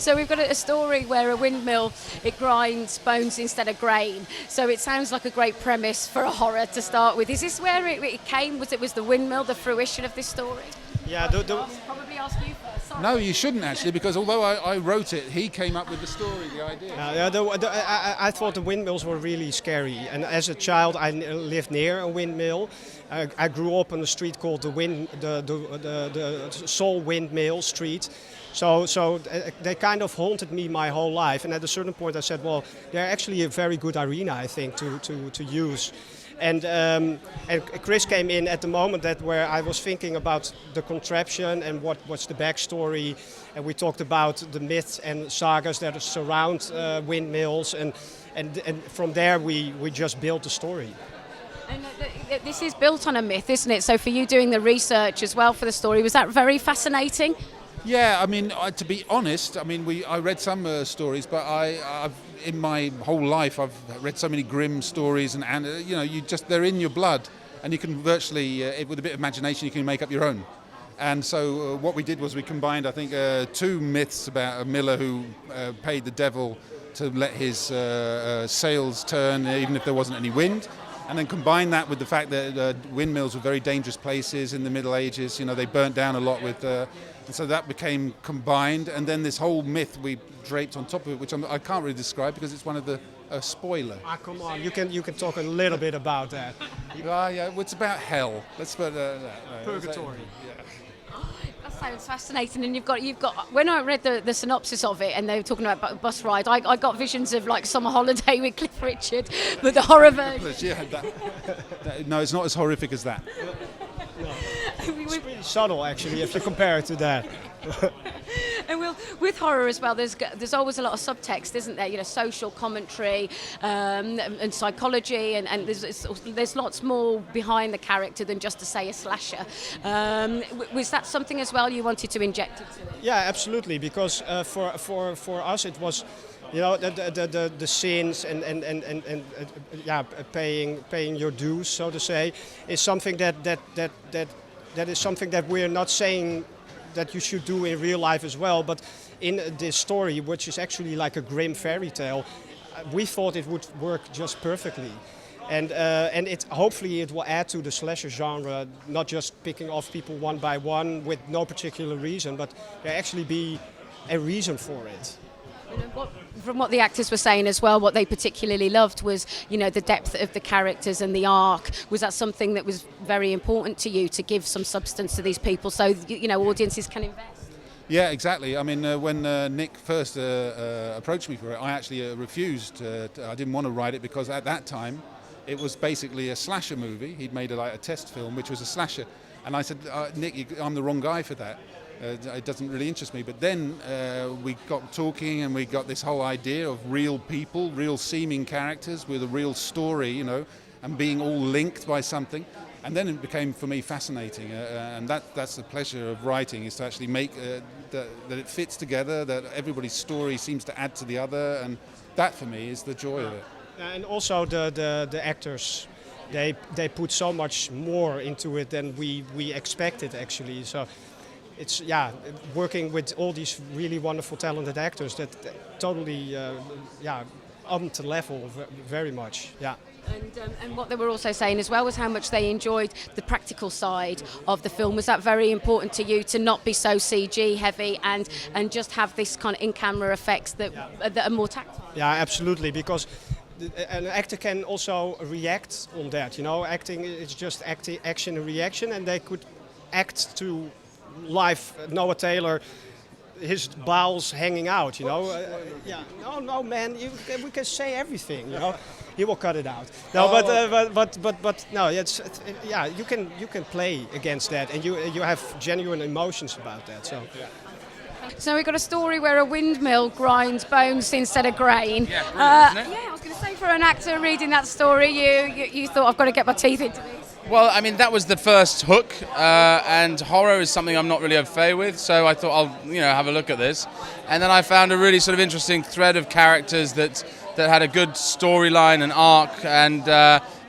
So we've got a story where a windmill, it grinds bones instead of grain. So it sounds like a great premise for a horror to start with. Is this where it came? Was the windmill the fruition of this story? Yeah, I'll probably ask you first. Sorry. No, you shouldn't actually, because although I wrote it, he came up with the story, the idea. I thought the windmills were really scary, and as a child I lived near a windmill. I grew up on a street called the Soul Windmill Street. So they kind of haunted me my whole life, and at a certain point I said, well, they're actually a very good arena, I think, to use. And Chris came in at the moment where I was thinking about the contraption and what's the backstory, and we talked about the myths and sagas that surround windmills, and from there we just built the story. And this is built on a myth, isn't it? So for you doing the research as well for the story, was that very fascinating? Yeah, I mean, to be honest, I mean, I read some stories, but I've in my whole life I've read so many grim stories, and you know, they're in your blood, and you can virtually, with a bit of imagination, you can make up your own. And so what we did was we combined, I think, two myths about a miller who paid the devil to let his sails turn even if there wasn't any wind. And then combine that with the fact that windmills were very dangerous places in the Middle Ages. You know, they burnt down a lot with, and so that became combined. And then this whole myth we draped on top of it, which I can't really describe because it's one of the spoiler. Come on, you can talk a little bit about that. Yeah, it's about hell. Let's put Purgatory. That sounds fascinating, and you've got. When I read the synopsis of it, and they were talking about a bus ride, I got visions of like Summer Holiday with Cliff Richard, but the horror version. Yeah, no, it's not as horrific as that. No. It's pretty subtle, actually, if you compare it to that. And with horror as well, there's always a lot of subtext, isn't there? You know, social commentary and psychology, and there's lots more behind the character than just to say a slasher. Was that something as well you wanted to inject into it? Yeah, absolutely. Because for us it was, you know, the sins and paying your dues, so to say, is something that is something that we're not saying that you should do in real life as well, but in this story, which is actually like a grim fairy tale, we thought it would work just perfectly. And it hopefully it will add to the slasher genre, not just picking off people one by one with no particular reason, but there actually be a reason for it. From what the actors were saying as well, what they particularly loved was, you know, the depth of the characters and the arc. Was that something that was very important to you, to give some substance to these people so, you know, audiences can invest? Yeah, exactly. I mean, when Nick first approached me for it, I actually refused. I didn't want to write it because at that time it was basically a slasher movie. He'd made a test film, which was a slasher. And I said, Nick, I'm the wrong guy for that. It doesn't really interest me. But then we got talking and we got this whole idea of real people, real seeming characters with a real story, you know, and being all linked by something. And then it became, for me, fascinating. And that's the pleasure of writing, is to actually make that it fits together, that everybody's story seems to add to the other. And that, for me, is the joy of it. And also the actors, they put so much more into it than we expected, actually. So it's, working with all these really wonderful, talented actors that totally, upped the level very much, yeah. And what they were also saying as well was how much they enjoyed the practical side of the film. Was that very important to you, to not be so CG heavy and just have this kind of in-camera effects that are more tactile? Yeah, absolutely, because an actor can also react on that, you know. Acting is just action and reaction, and they could act to life. Noah Taylor, his bowels hanging out, you know. No, man, we can say everything, you know. He will cut it out. No, but no, you can play against that, and you have genuine emotions about that. So. Yeah. So we've got a story where a windmill grinds bones instead of grain. Yeah, brilliant, isn't it? Yeah, I was going to say, for an actor reading that story, you thought, I've got to get my teeth into this. Well, I mean, that was the first hook, and horror is something I'm not really au fait with, so I thought I'll, have a look at this. And then I found a really sort of interesting thread of characters that had a good storyline and arc, and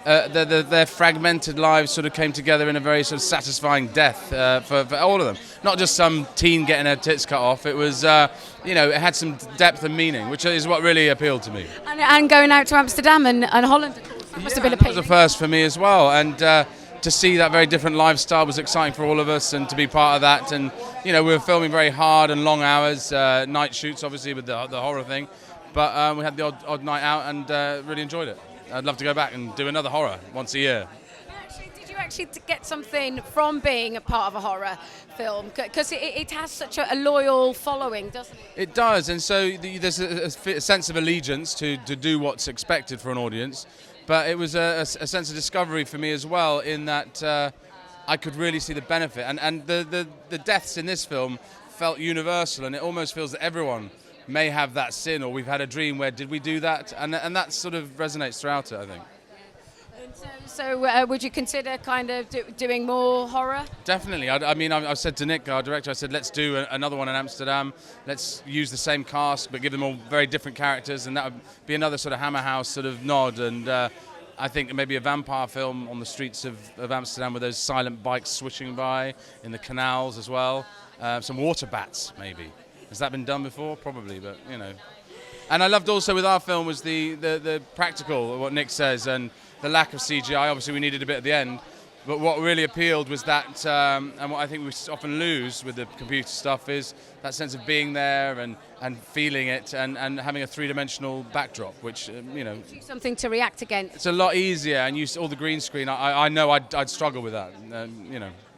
their fragmented lives sort of came together in a very sort of satisfying death for all of them. not just some teen getting her tits cut off. It was, it had some depth and meaning, which is what really appealed to me. And going out to Amsterdam and Holland, of course, that must have been That was appealing. a first for me as well, and to see that very different lifestyle was exciting for all of us, and to be part of that. And we were filming very hard and long hours, night shoots obviously with the horror thing, but we had the odd night out and really enjoyed it. I'd love to go back and do another horror once a year. Did you actually get something from being a part of a horror film? Because it has such a loyal following, doesn't it? It does, and so there's a sense of allegiance to do what's expected for an audience, but it was a sense of discovery for me as well, in that I could really see the benefit, and the deaths in this film felt universal, and it almost feels that everyone may have that sin, or we've had a dream where did we do that, and that sort of resonates throughout it, I think. So would you consider kind of doing more horror? Definitely. I said to Nick, our director, I said, let's do another one in Amsterdam. Let's use the same cast, but give them all very different characters, and that would be another sort of Hammer House sort of nod. And I think maybe a vampire film on the streets of Amsterdam with those silent bikes swishing by in the canals as well. Some water bats, maybe. Has that been done before? Probably, but And I loved also with our film was the practical, what Nick says, and the lack of CGI. Obviously, we needed a bit at the end, but what really appealed was that, and what I think we often lose with the computer stuff is that sense of being there and feeling it, and having a three-dimensional backdrop, which Something to react against. it's a lot easier. And use all the green screen. I know I'd struggle with that.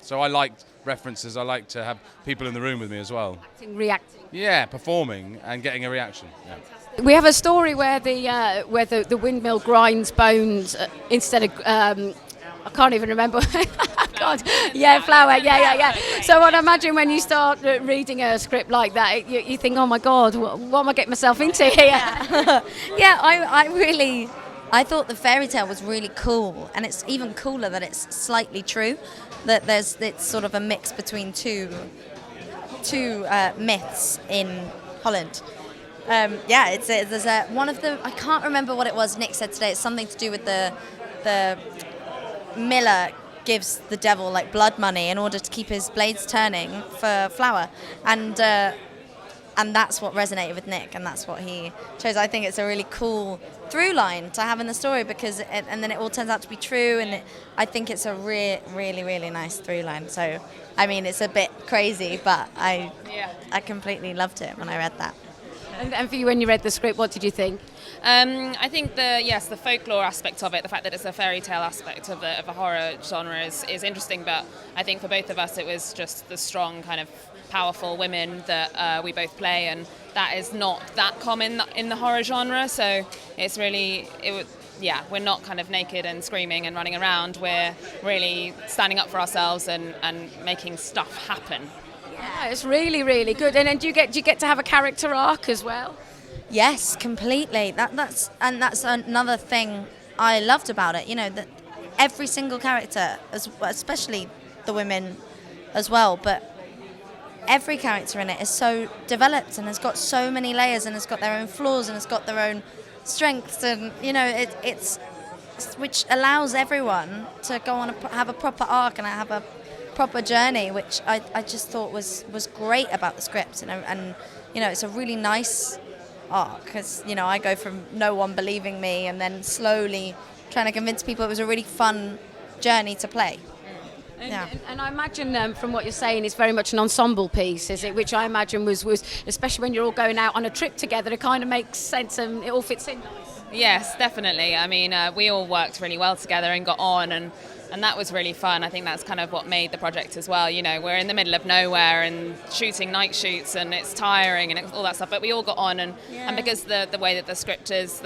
So I liked references. I like to have people in the room with me as well. Reacting. Yeah, performing and getting a reaction. Yeah. We have a story where the windmill grinds bones instead of I can't even remember. God, yeah, flour. Yeah. So I imagine when you start reading a script like that, you think, oh my God, what am I getting myself into here? I thought the fairy tale was really cool, and it's even cooler that it's slightly true. That it's sort of a mix between two myths in Holland. There's one of the, I can't remember what it was Nick said today. It's something to do with the miller gives the devil like blood money in order to keep his blades turning for flour, and that's what resonated with Nick, and that's what he chose. I think it's a really cool through line to have in the story, because and then it all turns out to be true, and I think it's a really nice through line. So I mean, it's a bit crazy, but I completely loved it when I read that. And for you, when you read the script, what did you think? I think the folklore aspect of it, the fact that it's a fairy tale aspect of a horror genre is interesting, but I think for both of us it was just the strong kind of powerful women that we both play, and that is not that common in the horror genre, so it's really, we're not kind of naked and screaming and running around, we're really standing up for ourselves and making stuff happen. Yeah, it's really good. And do you get to have a character arc as well? Yes, completely. That's another thing I loved about it. That every single character, especially the women as well, but every character in it is so developed and has got so many layers and has got their own flaws and has got their own strengths, and it's which allows everyone to go on have a proper arc and have a proper journey, which I just thought was great about the script, and it's a really nice arc, because I go from no one believing me and then slowly trying to convince people. It was a really fun journey to play. And I imagine from what you're saying, it's very much an ensemble piece, is it? Which I imagine was especially when you're all going out on a trip together, it kind of makes sense and it all fits in nice. Yes, definitely. I mean, we all worked really well together and got on, and that was really fun. I think that's kind of what made the project as well. We're in the middle of nowhere and shooting night shoots, and it's tiring and all that stuff, but we all got on, and because the way that the script is,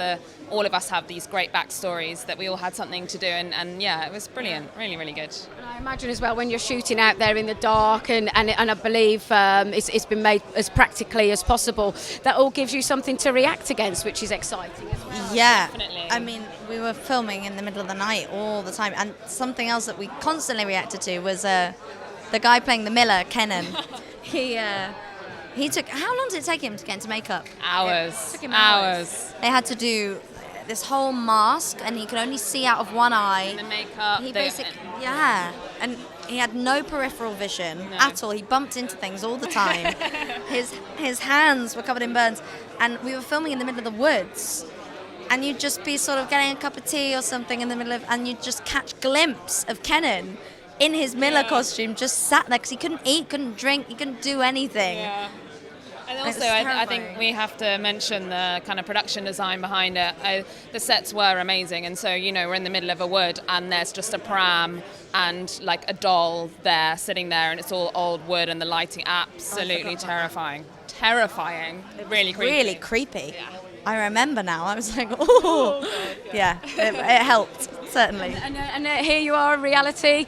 all of us have these great backstories, that we all had something to do, and it was brilliant, really good. And I imagine as well, when you're shooting out there in the dark, and I believe it's been made as practically as possible, that all gives you something to react against, which is exciting as well. Yeah, definitely. I mean, we were filming in the middle of the night all the time, and something else that we constantly reacted to was the guy playing the miller, Kenan. He took, how long did it take him to get into makeup? Hours. Took him hours. They had to do this whole mask, and he could only see out of one eye. The makeup. He basically, and He had no peripheral vision at all. He bumped into things all the time. his hands were covered in burns, and we were filming in the middle of the woods. And you'd just be sort of getting a cup of tea or something in the middle of, and you'd just catch a glimpse of Kenan in his Miller costume, just sat there because he couldn't eat, couldn't drink, he couldn't do anything. Yeah. And also, I think we have to mention the kind of production design behind it. The sets were amazing, and so, you know, we're in the middle of a wood, and there's just a pram and like a doll there, sitting there, and it's all old wood, and the lighting absolutely terrifying. Terrifying. Really creepy. Really creepy. Yeah. I remember now. I was like, oh, yeah, it helped, certainly. And here you are, reality,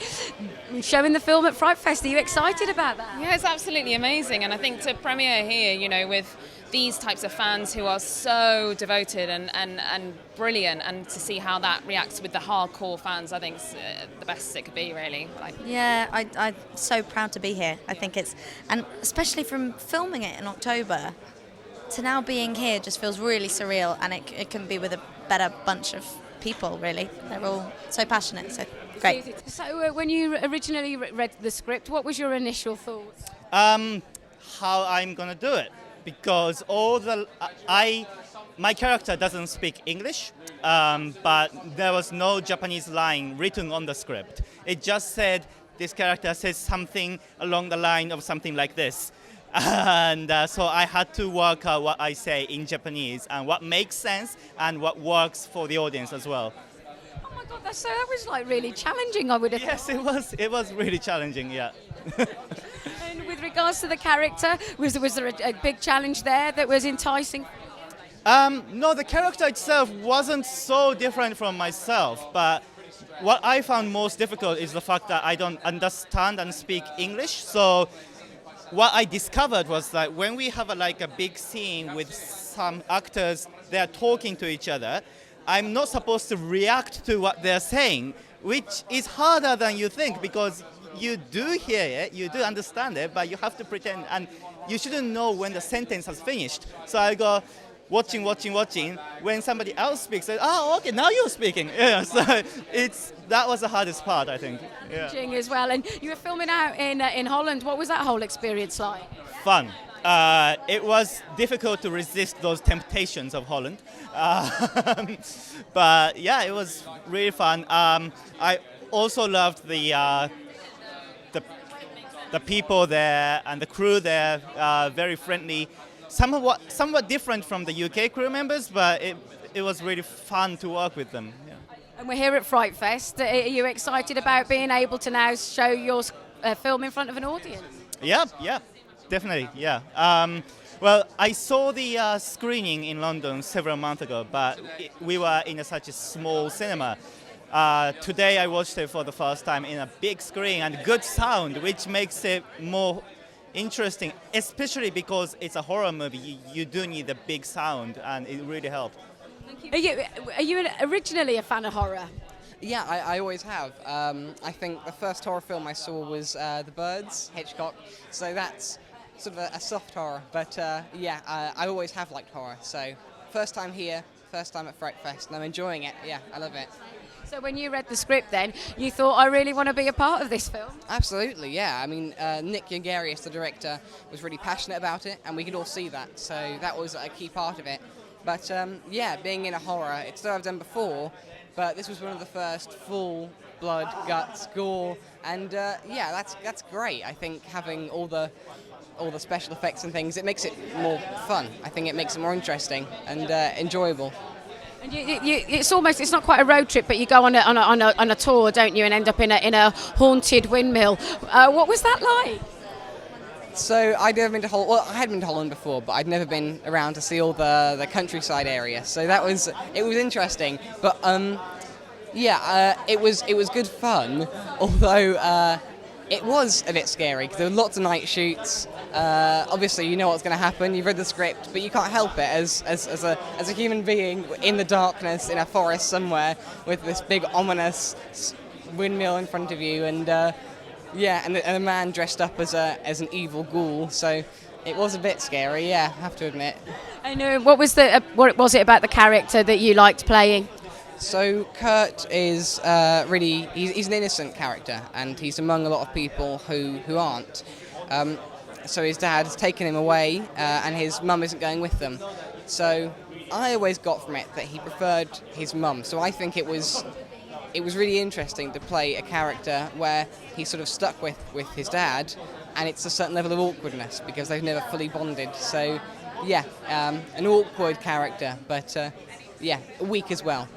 showing the film at FrightFest. Are you excited about that? Yeah, it's absolutely amazing, and I think to premiere here, you know, with these types of fans who are so devoted and brilliant, and to see how that reacts with the hardcore fans, I think is the best it could be, really. Yeah, I'm so proud to be here. I think it's, and especially from filming it in October, to now being here just feels really surreal, and it can be with a better bunch of people, really. They're all so passionate, so great. So when you originally read the script, what was your initial thoughts? How I'm gonna do it, because my character doesn't speak English, but there was no Japanese line written on the script. It just said this character says something along the line of something like this. And so I had to work out what I say in Japanese and what makes sense and what works for the audience as well. Oh my God, that was like really challenging, I would have Yes, thought. it was really challenging, yeah. And with regards to the character, was there a big challenge there that was enticing? No, the character itself wasn't so different from myself, but what I found most difficult is the fact that I don't understand and speak English. So what I discovered was that when we have a big scene with some actors, they're talking to each other, I'm not supposed to react to what they're saying, which is harder than you think, because you do hear it, you do understand it, but you have to pretend, and you shouldn't know when the sentence has finished. So I go watching. When somebody else speaks, I say, oh, okay, now you're speaking. Yeah, so that was the hardest part, I think. Yeah. As well, and you were filming out in Holland. What was that whole experience like? Fun. It was difficult to resist those temptations of Holland, but yeah, it was really fun. I also loved the people there and the crew there. Very friendly. Somewhat different from the UK crew members, but it was really fun to work with them. Yeah. And we're here at FrightFest. Are you excited about being able to now show your film in front of an audience? Yeah, definitely, yeah. Well, I saw the screening in London several months ago, but we were in such a small cinema. Today I watched it for the first time in a big screen and good sound, which makes it more interesting, especially because it's a horror movie. You do need a big sound, and it really helped. Are you originally a fan of horror? Yeah, I always have. I think the first horror film I saw was The Birds, Hitchcock, so that's sort of a soft horror, but I always have liked horror. So first time here, first time at FrightFest, and I'm enjoying it. Yeah, I love it. So when you read the script then, you thought, I really want to be a part of this film? Absolutely, yeah. I mean, Nick Jongerius, the director, was really passionate about it, and we could all see that, so that was a key part of it. But being in a horror, it's something I've done before, but this was one of the first full blood, guts, gore, and that's great. I think having all the special effects and things, it makes it more fun. I think it makes it more interesting and enjoyable. And it's not quite a road trip, but you go on a tour, don't you, and end up in a haunted windmill. What was that like? So I'd never been to Holland. Well, I had been to Holland before, but I'd never been around to see all the countryside area. So it was interesting. But it was good fun. Although it was a bit scary because there were lots of night shoots. Obviously, you know what's going to happen. You've read the script, but you can't help it as a human being in the darkness in a forest somewhere with this big ominous windmill in front of you, and a man dressed up as an evil ghoul. So it was a bit scary. Yeah, I have to admit. I know. What was it about the character that you liked playing? So Kurt is really, he's an innocent character, and he's among a lot of people who aren't. So his dad has taken him away, and his mum isn't going with them. So I always got from it that he preferred his mum. So I think it was really interesting to play a character where he's sort of stuck with his dad, and it's a certain level of awkwardness because they've never fully bonded. So yeah, an awkward character, but yeah, weak as well.